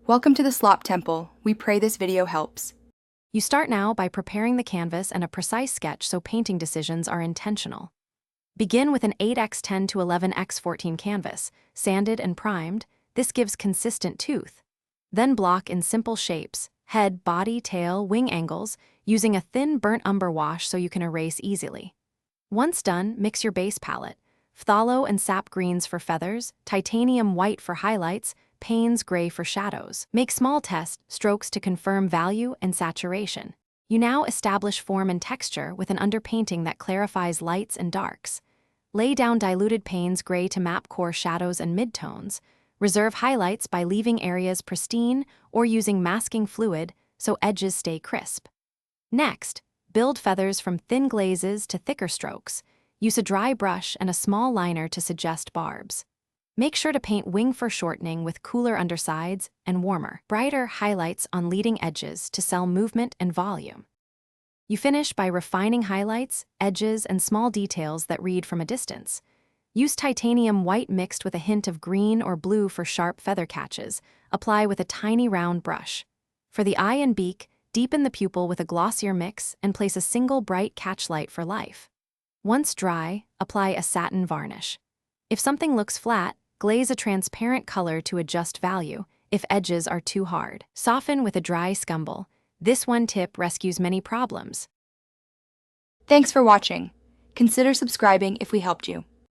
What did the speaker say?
Welcome to the Slop Temple. We pray this video helps. You start now by preparing the canvas and a precise sketch so painting decisions are intentional. Begin with an 8x10 to 11x14 canvas, sanded and primed. This gives consistent tooth. Then block in simple shapes, head, body, tail, wing angles, using a thin burnt umber wash so you can erase easily. Once done, mix your base palette. Phthalo and sap greens for feathers, titanium white for highlights, Payne's gray for shadows. Make small test strokes to confirm value and saturation. You now establish form and texture with an underpainting that clarifies lights and darks. Lay down diluted Payne's gray to map core shadows and midtones. Reserve highlights by leaving areas pristine or using masking fluid so edges stay crisp. Next, build feathers from thin glazes to thicker strokes. Use a dry brush and a small liner to suggest barbs. Make sure to paint wing foreshortening with cooler undersides and warmer, brighter highlights on leading edges to sell movement and volume. You finish by refining highlights, edges, and small details that read from a distance. Use titanium white mixed with a hint of green or blue for sharp feather catches. Apply with a tiny round brush. For the eye and beak, deepen the pupil with a glossier mix and place a single bright catchlight for life. Once dry, apply a satin varnish. If something looks flat, glaze a transparent color to adjust value if edges are too hard. Soften with a dry scumble. This one tip rescues many problems. Thanks for watching. Consider subscribing if we helped you.